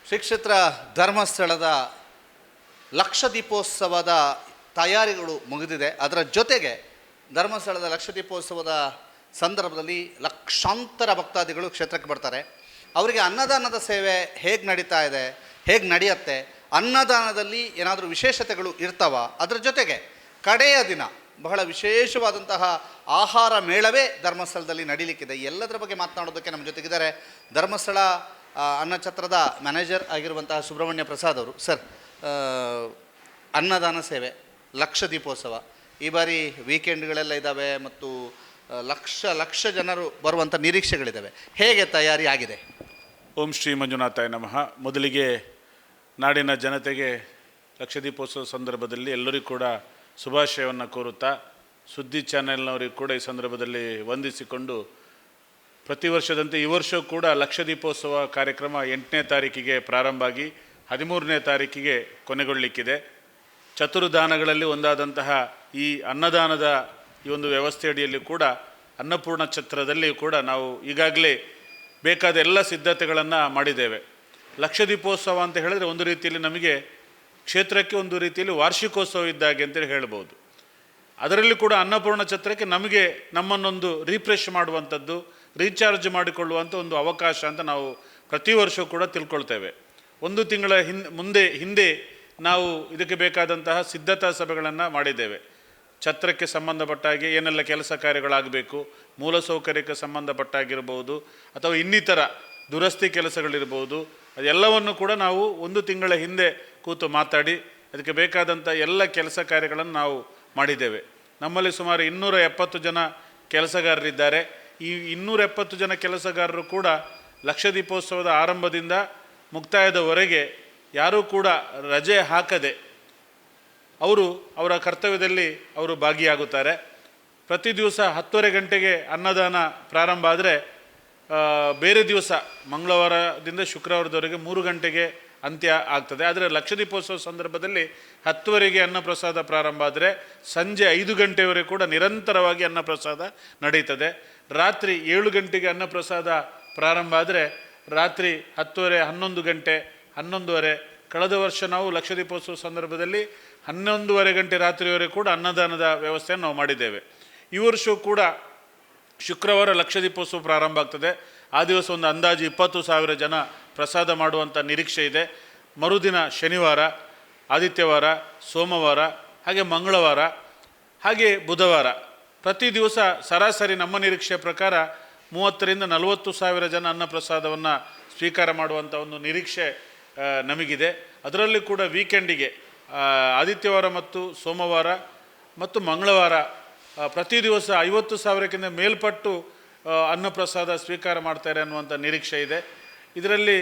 ಶ್ರೀ ಕ್ಷೇತ್ರ ಧರ್ಮಸ್ಥಳದ ಲಕ್ಷ ದೀಪೋತ್ಸವದ ತಯಾರಿಗಳು ಮುಗಿದಿದೆ. ಅದರ ಜೊತೆಗೆ ಧರ್ಮಸ್ಥಳದ ಲಕ್ಷ ದೀಪೋತ್ಸವದ ಸಂದರ್ಭದಲ್ಲಿ ಲಕ್ಷಾಂತರ ಭಕ್ತಾದಿಗಳು ಕ್ಷೇತ್ರಕ್ಕೆ ಬರ್ತಾರೆ. ಅವರಿಗೆ ಅನ್ನದಾನದ ಸೇವೆ ಹೇಗೆ ನಡೀತಾ ಇದೆ, ಹೇಗೆ ನಡೆಯುತ್ತೆ, ಅನ್ನದಾನದಲ್ಲಿ ಏನಾದರೂ ವಿಶೇಷತೆಗಳು ಇರ್ತಾವ, ಅದರ ಜೊತೆಗೆ ಕಡೆಯ ದಿನ ಬಹಳ ವಿಶೇಷವಾದಂತಹ ಆಹಾರ ಮೇಳವೇ ಧರ್ಮಸ್ಥಳದಲ್ಲಿ ನಡೀಲಿಕ್ಕಿದೆ. ಎಲ್ಲದರ ಬಗ್ಗೆ ಮಾತನಾಡೋದಕ್ಕೆ ನಮ್ಮ ಜೊತೆಗಿದ್ದಾರೆ ಧರ್ಮಸ್ಥಳ ಅನ್ನಛತ್ರದ ಮ್ಯಾನೇಜರ್ ಆಗಿರುವಂತಹ ಸುಬ್ರಹ್ಮಣ್ಯ ಪ್ರಸಾದ್ ಅವರು. ಸರ್, ಅನ್ನದಾನ ಸೇವೆ, ಲಕ್ಷ ದೀಪೋತ್ಸವ ಈ ಬಾರಿ ವೀಕೆಂಡ್ಗಳೆಲ್ಲ ಇದ್ದಾವೆ ಮತ್ತು ಲಕ್ಷ ಜನರು ಬರುವಂಥ ನಿರೀಕ್ಷೆಗಳಿದ್ದಾವೆ. ಹೇಗೆ ತಯಾರಿ ಆಗಿದೆ? ಓಂ ಶ್ರೀ ಮಂಜುನಾಥಾಯ ನಮಃ. ಮೊದಲಿಗೆ ನಾಡಿನ ಜನತೆಗೆ ಲಕ್ಷ ದೀಪೋತ್ಸವ ಸಂದರ್ಭದಲ್ಲಿ ಎಲ್ಲರಿಗೂ ಕೂಡ ಶುಭಾಶಯವನ್ನು ಕೋರುತ್ತಾ, ಸುದ್ದಿ ಚಾನೆಲ್ನವರಿಗೆ ಕೂಡ ಈ ಸಂದರ್ಭದಲ್ಲಿ ವಂದಿಸಿಕೊಂಡು, ಪ್ರತಿ ವರ್ಷದಂತೆ ಈ ವರ್ಷವೂ ಕೂಡ ಲಕ್ಷ ದೀಪೋತ್ಸವ ಕಾರ್ಯಕ್ರಮ 8ನೇ ತಾರೀಕಿಗೆ ಪ್ರಾರಂಭ ಆಗಿ 13ನೇ ತಾರೀಕಿಗೆ ಕೊನೆಗೊಳ್ಳಲಿಕ್ಕಿದೆ. ಚತುರ್ದಾನಗಳಲ್ಲಿ ಒಂದಾದಂತಹ ಈ ಅನ್ನದಾನದ ಈ ಒಂದು ವ್ಯವಸ್ಥೆಯಡಿಯಲ್ಲಿ ಕೂಡ ಅನ್ನಪೂರ್ಣ ಛತ್ರದಲ್ಲಿ ಕೂಡ ನಾವು ಈಗಾಗಲೇ ಬೇಕಾದ ಎಲ್ಲ ಸಿದ್ಧತೆಗಳನ್ನು ಮಾಡಿದ್ದೇವೆ. ಲಕ್ಷ ದೀಪೋತ್ಸವ ಅಂತ ಹೇಳಿದ್ರೆ ಒಂದು ರೀತಿಯಲ್ಲಿ ನಮಗೆ ಕ್ಷೇತ್ರಕ್ಕೆ ಒಂದು ರೀತಿಯಲ್ಲಿ ವಾರ್ಷಿಕೋತ್ಸವ ಇದ್ದಾಗೆ ಅಂತೇಳಿ ಹೇಳ್ಬೋದು. ಅದರಲ್ಲಿ ಕೂಡ ಅನ್ನಪೂರ್ಣ ಛತ್ರಕ್ಕೆ ನಮಗೆ ನಮ್ಮನ್ನೊಂದು ರೀಫ್ರೆಶ್ ಮಾಡುವಂಥದ್ದು, ರೀಚಾರ್ಜ್ ಮಾಡಿಕೊಳ್ಳುವಂಥ ಒಂದು ಅವಕಾಶ ಅಂತ ನಾವು ಪ್ರತಿ ವರ್ಷವೂ ಕೂಡ ತಿಳ್ಕೊಳ್ತೇವೆ. ಒಂದು ತಿಂಗಳ ಹಿಂದೆ ನಾವು ಇದಕ್ಕೆ ಬೇಕಾದಂತಹ ಸಿದ್ಧತಾ ಸಭೆಗಳನ್ನು ಮಾಡಿದ್ದೇವೆ. ಛತ್ರಕ್ಕೆ ಸಂಬಂಧಪಟ್ಟ ಹಾಗೆ ಏನೆಲ್ಲ ಕೆಲಸ ಕಾರ್ಯಗಳಾಗಬೇಕು, ಮೂಲಸೌಕರ್ಯಕ್ಕೆ ಸಂಬಂಧಪಟ್ಟಾಗಿರ್ಬೋದು ಅಥವಾ ಇನ್ನಿತರ ದುರಸ್ತಿ ಕೆಲಸಗಳಿರ್ಬೋದು, ಅದೆಲ್ಲವನ್ನು ಕೂಡ ನಾವು ಒಂದು ತಿಂಗಳ ಹಿಂದೆ ಕೂತು ಮಾತಾಡಿ ಅದಕ್ಕೆ ಬೇಕಾದಂಥ ಎಲ್ಲ ಕೆಲಸ ಕಾರ್ಯಗಳನ್ನು ನಾವು ಮಾಡಿದ್ದೇವೆ. ನಮ್ಮಲ್ಲಿ ಸುಮಾರು 270 ಜನ ಕೆಲಸಗಾರರಿದ್ದಾರೆ. ಈ 270 ಜನ ಕೆಲಸಗಾರರು ಕೂಡ ಲಕ್ಷ ದೀಪೋತ್ಸವದ ಆರಂಭದಿಂದ ಮುಕ್ತಾಯದವರೆಗೆ ಯಾರೂ ಕೂಡ ರಜೆ ಹಾಕದೆ ಅವರ ಕರ್ತವ್ಯದಲ್ಲಿ ಅವರು ಭಾಗಿಯಾಗುತ್ತಾರೆ. ಪ್ರತಿ ದಿವಸ 10:30 ಗಂಟೆಗೆ ಅನ್ನದಾನ ಪ್ರಾರಂಭ ಆದರೆ ಬೇರೆ ದಿವಸ ಮಂಗಳವಾರದಿಂದ ಶುಕ್ರವಾರದವರೆಗೆ 3 ಗಂಟೆಗೆ ಅಂತ್ಯ ಆಗ್ತದೆ. ಆದರೆ ಲಕ್ಷ ದೀಪೋತ್ಸವ ಸಂದರ್ಭದಲ್ಲಿ 10:00 ಅನ್ನಪ್ರಸಾದ ಪ್ರಾರಂಭ ಆದರೆ ಸಂಜೆ 5 ಗಂಟೆಯವರೆಗೆ ಕೂಡ ನಿರಂತರವಾಗಿ ಅನ್ನಪ್ರಸಾದ ನಡೀತದೆ. ರಾತ್ರಿ 7 ಗಂಟೆಗೆ ಅನ್ನಪ್ರಸಾದ ಪ್ರಾರಂಭ ಆದರೆ ರಾತ್ರಿ 10:30, 11 ಗಂಟೆ, 11:30. ಕಳೆದ ವರ್ಷ ನಾವು ಲಕ್ಷ ದೀಪೋತ್ಸವ ಸಂದರ್ಭದಲ್ಲಿ 11:30 ಗಂಟೆ ರಾತ್ರಿಯವರೆಗೆ ಕೂಡ ಅನ್ನದಾನದ ವ್ಯವಸ್ಥೆಯನ್ನು ನಾವು ಮಾಡಿದ್ದೇವೆ. ಈ ವರ್ಷವೂ ಕೂಡ ಶುಕ್ರವಾರ ಲಕ್ಷ ದೀಪೋತ್ಸವ ಪ್ರಾರಂಭ ಆಗ್ತದೆ. ಆ ದಿವಸ ಒಂದು ಅಂದಾಜು 20,000 ಜನ ಪ್ರಸಾದ ಮಾಡುವಂಥ ನಿರೀಕ್ಷೆ ಇದೆ. ಮರುದಿನ ಶನಿವಾರ, ಆದಿತ್ಯವಾರ, ಸೋಮವಾರ, ಹಾಗೆ ಮಂಗಳವಾರ, ಹಾಗೆ ಬುಧವಾರ ಪ್ರತಿ ದಿವಸ ಸರಾಸರಿ ನಮ್ಮ ನಿರೀಕ್ಷೆಯ ಪ್ರಕಾರ 30,000ರಿಂದ 40,000 ಜನ ಅನ್ನಪ್ರಸಾದವನ್ನು ಸ್ವೀಕಾರ ಮಾಡುವಂಥ ಒಂದು ನಿರೀಕ್ಷೆ ನಮಗಿದೆ. ಅದರಲ್ಲಿ ಕೂಡ ವೀಕೆಂಡಿಗೆ ಆದಿತ್ಯವಾರ ಮತ್ತು ಸೋಮವಾರ ಮತ್ತು ಮಂಗಳವಾರ ಪ್ರತಿ ದಿವಸ 50,000ಕ್ಕಿಂತ ಮೇಲ್ಪಟ್ಟು ಅನ್ನಪ್ರಸಾದ ಸ್ವೀಕಾರ ಮಾಡ್ತಾರೆ ಅನ್ನುವಂಥ ನಿರೀಕ್ಷೆ ಇದೆ. ಇದರಲ್ಲಿ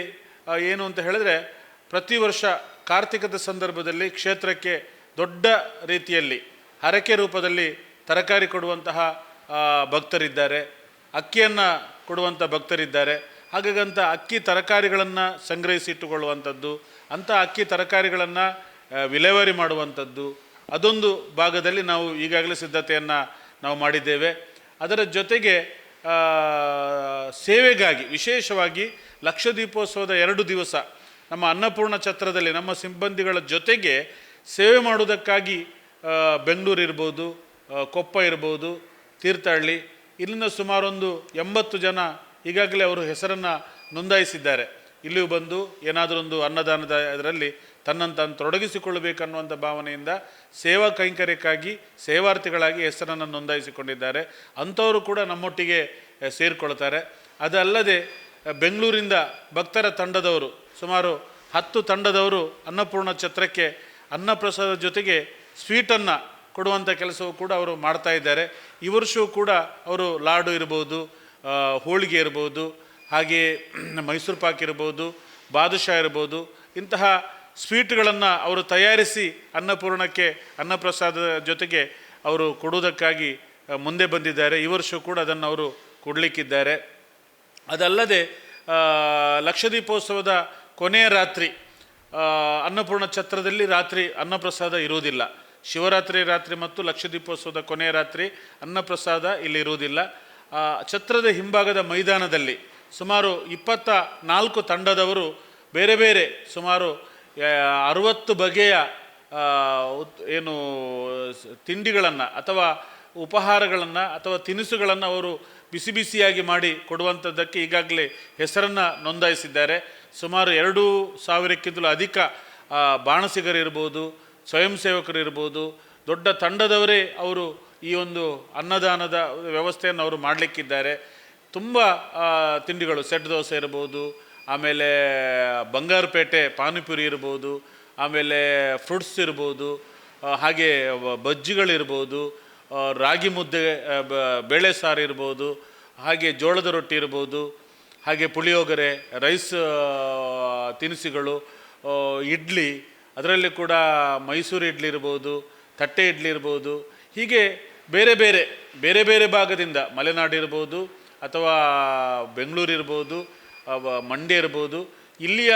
ಏನು ಅಂತ ಹೇಳಿದ್ರೆ, ಪ್ರತಿ ವರ್ಷ ಕಾರ್ತಿಕದ ಸಂದರ್ಭದಲ್ಲಿ ಕ್ಷೇತ್ರಕ್ಕೆ ದೊಡ್ಡ ರೀತಿಯಲ್ಲಿ ಹರಕೆ ರೂಪದಲ್ಲಿ ತರಕಾರಿ ಕೊಡುವಂತಹ ಭಕ್ತರಿದ್ದಾರೆ, ಅಕ್ಕಿಯನ್ನು ಕೊಡುವಂಥ ಭಕ್ತರಿದ್ದಾರೆ. ಹಾಗಾಗಂಥ ಅಕ್ಕಿ ತರಕಾರಿಗಳನ್ನು ಸಂಗ್ರಹಿಸಿಟ್ಟುಕೊಳ್ಳುವಂಥದ್ದು, ಅಂಥ ಅಕ್ಕಿ ತರಕಾರಿಗಳನ್ನು ವಿಲೇವಾರಿ ಮಾಡುವಂಥದ್ದು, ಅದೊಂದು ಭಾಗದಲ್ಲಿ ನಾವು ಈಗಾಗಲೇ ಸಿದ್ಧತೆಯನ್ನು ನಾವು ಮಾಡಿದ್ದೇವೆ. ಅದರ ಜೊತೆಗೆ ಸೇವೆಗಾಗಿ ವಿಶೇಷವಾಗಿ ಲಕ್ಷ ದೀಪೋತ್ಸವದ 2 ದಿವಸ ನಮ್ಮ ಅನ್ನಪೂರ್ಣ ಛತ್ರದಲ್ಲಿ ನಮ್ಮ ಸಿಬ್ಬಂದಿಗಳ ಜೊತೆಗೆ ಸೇವೆ ಮಾಡುವುದಕ್ಕಾಗಿ ಬೆಂಗಳೂರು ಇರ್ಬೋದು, ಕೊಪ್ಪ ಇರ್ಬೋದು, ತೀರ್ಥಹಳ್ಳಿ, ಇಲ್ಲಿಂದ ಸುಮಾರೊಂದು 80 ಜನ ಈಗಾಗಲೇ ಅವರು ಹೆಸರನ್ನು ನೋಂದಾಯಿಸಿದ್ದಾರೆ. ಇಲ್ಲಿಯೂ ಬಂದು ಏನಾದರೂ ಒಂದು ಅನ್ನದಾನದ ಇದರಲ್ಲಿ ತನ್ನನ್ನು ತಾನು ತೊಡಗಿಸಿಕೊಳ್ಳಬೇಕನ್ನುವಂಥ ಭಾವನೆಯಿಂದ ಸೇವಾ ಕೈಂಕರ್ಯಕ್ಕಾಗಿ ಸೇವಾರ್ಥಿಗಳಾಗಿ ಹೆಸರನ್ನು ನೋಂದಾಯಿಸಿಕೊಂಡಿದ್ದಾರೆ. ಅಂಥವರು ಕೂಡ ನಮ್ಮೊಟ್ಟಿಗೆ ಸೇರಿಕೊಳ್ತಾರೆ. ಅದಲ್ಲದೆ ಬೆಂಗಳೂರಿಂದ ಭಕ್ತರ ತಂಡದವರು ಸುಮಾರು 10 ತಂಡದವರು ಅನ್ನಪೂರ್ಣ ಛತ್ರಕ್ಕೆ ಅನ್ನಪ್ರಸಾದ ಜೊತೆಗೆ ಸ್ವೀಟನ್ನು ಕೊಡುವಂಥ ಕೆಲಸವೂ ಕೂಡ ಅವರು ಮಾಡ್ತಾ ಇದ್ದಾರೆ. ಈ ವರ್ಷವೂ ಕೂಡ ಅವರು ಲಾಡು ಇರ್ಬೋದು, ಹೋಳಿಗೆ ಇರ್ಬೋದು, ಹಾಗೆ ಮೈಸೂರು ಪಾಕ್ ಇರ್ಬೋದು, ಬಾದುಷಾ ಇರ್ಬೋದು, ಇಂತಹ ಸ್ವೀಟ್ಗಳನ್ನು ಅವರು ತಯಾರಿಸಿ ಅನ್ನಪೂರ್ಣಕ್ಕೆ ಅನ್ನಪ್ರಸಾದದ ಜೊತೆಗೆ ಅವರು ಕೊಡುವುದಕ್ಕಾಗಿ ಮುಂದೆ ಬಂದಿದ್ದಾರೆ. ಈ ವರ್ಷವೂ ಕೂಡ ಅದನ್ನು ಅವರು ಕೊಡಲಿಕ್ಕಿದ್ದಾರೆ. ಅದಲ್ಲದೆ ಲಕ್ಷ ದೀಪೋತ್ಸವದ ಕೊನೆಯ ರಾತ್ರಿ ಅನ್ನಪೂರ್ಣ ಛತ್ರದಲ್ಲಿ ರಾತ್ರಿ ಅನ್ನಪ್ರಸಾದ ಇರುವುದಿಲ್ಲ. ಶಿವರಾತ್ರಿ ರಾತ್ರಿ ಮತ್ತು ಲಕ್ಷ ದೀಪೋತ್ಸವದ ಕೊನೆಯ ರಾತ್ರಿ ಅನ್ನಪ್ರಸಾದ ಇಲ್ಲಿ ಇರುವುದಿಲ್ಲ. ಛತ್ರದ ಹಿಂಭಾಗದ ಮೈದಾನದಲ್ಲಿ ಸುಮಾರು 24 ತಂಡದವರು ಬೇರೆ ಬೇರೆ ಸುಮಾರು 60 ಬಗೆಯ ಏನು ತಿಂಡಿಗಳನ್ನು ಅಥವಾ ಉಪಹಾರಗಳನ್ನು ಅಥವಾ ತಿನಿಸುಗಳನ್ನು ಅವರು ಬಿಸಿ ಬಿಸಿಯಾಗಿ ಮಾಡಿ ಕೊಡುವಂಥದ್ದಕ್ಕೆ ಈಗಾಗಲೇ ಹೆಸರನ್ನು ನೋಂದಾಯಿಸಿದ್ದಾರೆ. ಸುಮಾರು 2,000ಕ್ಕಿಂತಲೂ ಅಧಿಕ ಬಾಣಸಿಗರಿರ್ಬೋದು, ಸ್ವಯಂ ಸೇವಕರಿರ್ಬೋದು, ದೊಡ್ಡ ತಂಡದವರೇ ಅವರು ಈ ಒಂದು ಅನ್ನದಾನದ ವ್ಯವಸ್ಥೆಯನ್ನು ಅವರು ಮಾಡಲಿಕ್ಕಿದ್ದಾರೆ. ತುಂಬ ತಿಂಡಿಗಳು, ಸೆಟ್ ದೋಸೆ ಇರ್ಬೋದು, ಆಮೇಲೆ ಬಂಗಾರಪೇಟೆ ಪಾನಿಪುರಿ ಇರ್ಬೋದು, ಆಮೇಲೆ ಫ್ರೂಟ್ಸ್ ಇರ್ಬೋದು, ಹಾಗೆ ಬಜ್ಜಿಗಳಿರ್ಬೋದು, ರಾಗಿ ಮುದ್ದೆ, ಬೇಳೆ ಸಾರು ಇರ್ಬೋದು, ಹಾಗೆ ಜೋಳದ ರೊಟ್ಟಿ ಇರ್ಬೋದು, ಹಾಗೆ ಪುಳಿಯೋಗರೆ, ರೈಸ್ ತಿನಿಸುಗಳು, ಇಡ್ಲಿ, ಅದರಲ್ಲಿ ಕೂಡ ಮೈಸೂರು ಇಡ್ಲಿ ಇರ್ಬೋದು, ತಟ್ಟೆ ಇಡ್ಲಿ ಇರ್ಬೋದು, ಹೀಗೆ ಬೇರೆ ಬೇರೆ ಬೇರೆ ಬೇರೆ ಭಾಗದಿಂದ ಮಲೆನಾಡು ಇರ್ಬೋದು ಅಥವಾ ಬೆಂಗಳೂರು ಇರ್ಬೋದು, ಮಂಡ್ಯ ಇರ್ಬೋದು, ಇಲ್ಲಿಯ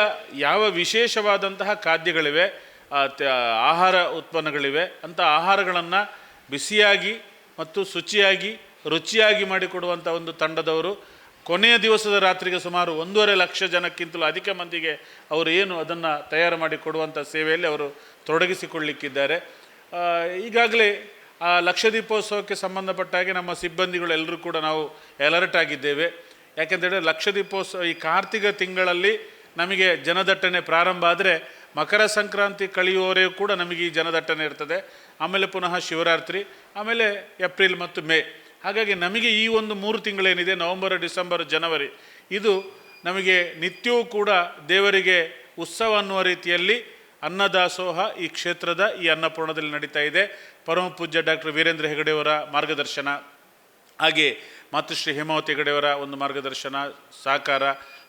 ಯಾವ ವಿಶೇಷವಾದಂತಹ ಖಾದ್ಯಗಳಿವೆ, ಆಹಾರ ಉತ್ಪನ್ನಗಳಿವೆ ಅಂಥ ಆಹಾರಗಳನ್ನು ಬಿಸಿಯಾಗಿ ಮತ್ತು ಶುಚಿಯಾಗಿ ರುಚಿಯಾಗಿ ಮಾಡಿಕೊಡುವಂಥ ಒಂದು ತಂಡದವರು ಕೊನೆಯ ದಿವಸದ ರಾತ್ರಿಗೆ ಸುಮಾರು 1.5 ಲಕ್ಷ ಜನಕ್ಕಿಂತಲೂ ಅಧಿಕ ಮಂದಿಗೆ ಅವರು ಏನು ಅದನ್ನು ತಯಾರು ಮಾಡಿ ಕೊಡುವಂಥ ಸೇವೆಯಲ್ಲಿ ಅವರು ತೊಡಗಿಸಿಕೊಳ್ಳಿಕ್ಕಿದ್ದಾರೆ. ಈಗಾಗಲೇ ಆ ಲಕ್ಷದೀಪೋತ್ಸವಕ್ಕೆ ಸಂಬಂಧಪಟ್ಟ ಹಾಗೆ ನಮ್ಮ ಸಿಬ್ಬಂದಿಗಳು ಎಲ್ಲರೂ ಕೂಡ ನಾವು ಅಲರ್ಟ್ ಆಗಿದ್ದೇವೆ. ಯಾಕೆಂತೇಳಿದ್ರೆ ಲಕ್ಷದೀಪೋತ್ಸವ ಈ ಕಾರ್ತಿಕ ತಿಂಗಳಲ್ಲಿ ನಮಗೆ ಜನದಟ್ಟಣೆ ಪ್ರಾರಂಭ ಆದರೆ ಮಕರ ಸಂಕ್ರಾಂತಿ ಕಳೆಯುವವರೆಗೂ ಕೂಡ ನಮಗೆ ಈ ಜನದಟ್ಟಣೆ ಇರ್ತದೆ. ಆಮೇಲೆ ಪುನಃ ಶಿವರಾತ್ರಿ, ಆಮೇಲೆ ಏಪ್ರಿಲ್ ಮತ್ತು ಮೇ. ಹಾಗಾಗಿ ನಮಗೆ ಈ ಒಂದು 3 ತಿಂಗಳೇನಿದೆ, ನವಂಬರ್, ಡಿಸೆಂಬರ್, ಜನವರಿ, ಇದು ನಮಗೆ ನಿತ್ಯವೂ ಕೂಡ ದೇವರಿಗೆ ಉತ್ಸವ ಅನ್ನುವ ರೀತಿಯಲ್ಲಿ ಅನ್ನದಾಸೋಹ ಈ ಕ್ಷೇತ್ರದ ಈ ಅನ್ನಪೂರ್ಣದಲ್ಲಿ ನಡೀತಾ ಇದೆ. ಪರಮ ಪೂಜ್ಯ ಡಾಕ್ಟರ್ ವೀರೇಂದ್ರ ಹೆಗಡೆಯವರ ಮಾರ್ಗದರ್ಶನ, ಹಾಗೆ ಮಾತೃಶ್ರೀ ಹೇಮಾವತಿ ಹೆಗಡೆಯವರ ಒಂದು ಮಾರ್ಗದರ್ಶನ ಸಹಕಾರ,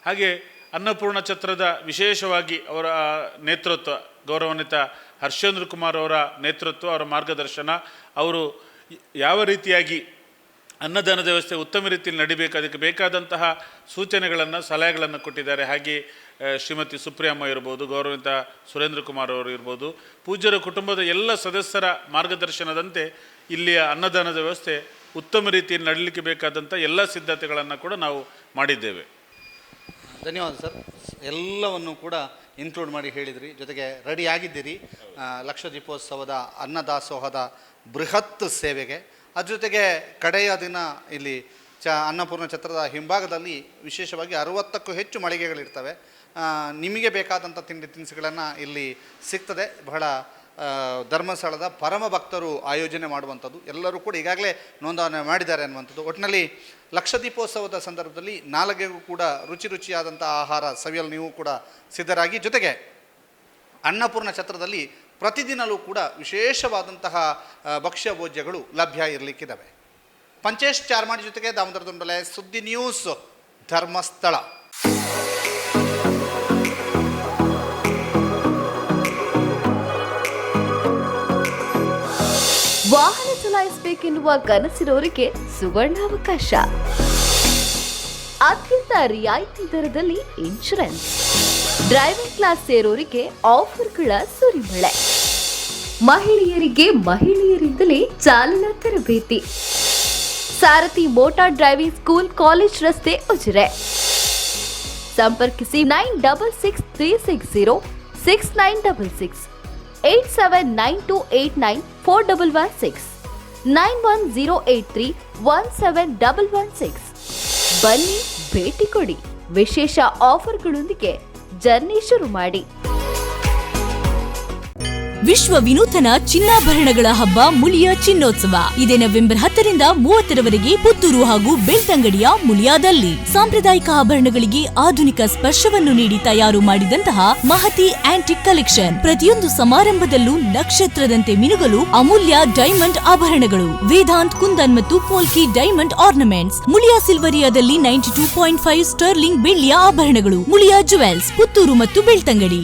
ಹಾಗೆ ಅನ್ನಪೂರ್ಣ ಛತ್ರದ ವಿಶೇಷವಾಗಿ ಅವರ ನೇತೃತ್ವ, ಗೌರವಾನ್ವಿತ ಹರ್ಷೇಂದ್ರ ಕುಮಾರ್ ಅವರ ನೇತೃತ್ವ, ಅವರ ಮಾರ್ಗದರ್ಶನ, ಅವರು ಯಾವ ರೀತಿಯಾಗಿ ಅನ್ನದಾನದ ವ್ಯವಸ್ಥೆ ಉತ್ತಮ ರೀತಿಯಲ್ಲಿ ನಡಿಬೇಕು ಅದಕ್ಕೆ ಬೇಕಾದಂತಹ ಸೂಚನೆಗಳನ್ನು, ಸಲಹೆಗಳನ್ನು ಕೊಟ್ಟಿದ್ದಾರೆ. ಹಾಗೆ ಶ್ರೀಮತಿ ಸುಪ್ರಿಯಮ್ಮ ಇರ್ಬೋದು, ಗೌರವಾನ್ವಿತ ಸುರೇಂದ್ರ ಕುಮಾರ್ ಅವರು ಇರ್ಬೋದು, ಪೂಜ್ಯರ ಕುಟುಂಬದ ಎಲ್ಲ ಸದಸ್ಯರ ಮಾರ್ಗದರ್ಶನದಂತೆ ಇಲ್ಲಿಯ ಅನ್ನದಾನದ ವ್ಯವಸ್ಥೆ ಉತ್ತಮ ರೀತಿಯಲ್ಲಿ ನಡೀಲಿಕ್ಕೆ ಬೇಕಾದಂಥ ಎಲ್ಲ ಸಿದ್ಧತೆಗಳನ್ನು ಕೂಡ ನಾವು ಮಾಡಿದ್ದೇವೆ. ಧನ್ಯವಾದ ಸರ್. ಎಲ್ಲವನ್ನು ಕೂಡ ಇನ್ಕ್ಲೂಡ್ ಮಾಡಿ ಹೇಳಿದ್ರಿ, ಜೊತೆಗೆ ರೆಡಿಯಾಗಿದ್ದೀರಿ ಲಕ್ಷ ದೀಪೋತ್ಸವದ ಅನ್ನದಾಸೋಹದ ಬೃಹತ್ ಸೇವೆಗೆ. ಅದ್ರ ಜೊತೆಗೆ ಕಡೆಯ ದಿನ ಇಲ್ಲಿ ಅನ್ನಪೂರ್ಣ ಛತ್ರದ ಹಿಂಭಾಗದಲ್ಲಿ ವಿಶೇಷವಾಗಿ 60ಕ್ಕೂ ಹೆಚ್ಚು ಮಳಿಗೆಗಳಿರ್ತವೆ. ನಿಮಗೆ ಬೇಕಾದಂಥ ತಿಂಡಿ ತಿನಿಸುಗಳನ್ನು ಇಲ್ಲಿ ಸಿಗ್ತದೆ. ಬಹಳ ಧರ್ಮಸ್ಥಳದ ಪರಮ ಭಕ್ತರು ಆಯೋಜನೆ ಮಾಡುವಂಥದ್ದು, ಎಲ್ಲರೂ ಕೂಡ ಈಗಾಗಲೇ ನೋಂದಣಿ ಮಾಡಿದ್ದಾರೆ ಅನ್ನುವಂಥದ್ದು. ಒಟ್ಟಿನಲ್ಲಿ ಲಕ್ಷ ದೀಪೋತ್ಸವದ ಸಂದರ್ಭದಲ್ಲಿ ನಾಲಿಗೆಗೂ ಕೂಡ ರುಚಿಯಾದಂಥ ಆಹಾರ ಸವಿಯಲು ನೀವು ಕೂಡ ಸಿದ್ಧರಾಗಿ, ಜೊತೆಗೆ ಅನ್ನಪೂರ್ಣ ಛತ್ರದಲ್ಲಿ ಪ್ರತಿದಿನವೂ ಕೂಡ ವಿಶೇಷವಾದಂತಹ ಭಕ್ಷ್ಯ ಭೋಜ್ಯಗಳು ಲಭ್ಯ ಇರಲಿಕ್ಕಿದ್ದಾವೆ. ಪಂಚೇಶ್ ಚಾರ್ಮಾಡಿ ಜೊತೆಗೆ ದಾಮೋದರ ದುಂಡಲೆ, ಸುದ್ದಿ ನ್ಯೂಸ್, ಧರ್ಮಸ್ಥಳ. ವಾಹನ ಚಲಾಯಿಸಬೇಕೆನ್ನುವ ಕನಸಿರೋರಿಗೆ ಸುವರ್ಣಾವಕಾಶ. ಅತ್ಯಂತ ರಿಯಾಯಿತಿ ದರದಲ್ಲಿ ಇನ್ಶೂರೆನ್ಸ್, ಡ್ರೈವಿಂಗ್ ಕ್ಲಾಸ್ ಸೇರೋರಿಗೆ ಆಫರ್ಗಳ ಸುರಿಮಳೆ, ಮಹಿಳೆಯರಿಂದಲೇ ಚಾಲನಾ ತರಬೇತಿ, ಸಾರಥಿ ಮೋಟಾರ್ ಡ್ರೈವಿಂಗ್ ಸ್ಕೂಲ್, ಕಾಲೇಜ್ ರಸ್ತೆ, ಉಜಿರೆ. ಸಂಪರ್ಕಿಸಿ 9663606966, 8792894116, 9108317116. ಬನ್ನಿ, ಭೇಟಿ ಕೊಡಿ. ವಿಶೇಷ ಆಫರ್ಗಳೊಂದಿಗೆ ಜರ್ನಿ ಶುರು ಮಾಡಿ. ವಿಶ್ವ ವಿನೂತನ ಚಿನ್ನಾಭರಣಗಳ ಹಬ್ಬ ಮುಳಿಯ ಚಿನ್ನೋತ್ಸವ ಇದೇ ನವೆಂಬರ್ 10ರಿಂದ 30ರವರೆಗೆ ಪುತ್ತೂರು ಹಾಗೂ ಬೆಳ್ತಂಗಡಿಯ ಮುಳಿಯಾದಲ್ಲಿ. ಸಾಂಪ್ರದಾಯಿಕ ಆಭರಣಗಳಿಗೆ ಆಧುನಿಕ ಸ್ಪರ್ಶವನ್ನು ನೀಡಿ ತಯಾರು ಮಾಡಿದಂತಹ ಮಹತಿ ಆಂಟಿಕ್ ಕಲೆಕ್ಷನ್. ಪ್ರತಿಯೊಂದು ಸಮಾರಂಭದಲ್ಲೂ ನಕ್ಷತ್ರದಂತೆ ಮಿನುಗಲು ಅಮೂಲ್ಯ ಡೈಮಂಡ್ ಆಭರಣಗಳು, ವೇದಾಂತ್, ಕುಂದನ್ ಮತ್ತು ಪೋಲ್ಕಿ ಡೈಮಂಡ್ ಆರ್ನಮೆಂಟ್ಸ್. ಮುಳಿಯಾ ಸಿಲ್ವರಿಯಾದಲ್ಲಿ 92.5 ಸ್ಟರ್ಲಿಂಗ್ ಬೆಳ್ಳಿಯ ಆಭರಣಗಳು. ಮುಳಿಯಾ ಜುವೆಲ್ಸ್, ಪುತ್ತೂರು ಮತ್ತು ಬೆಳ್ತಂಗಡಿ.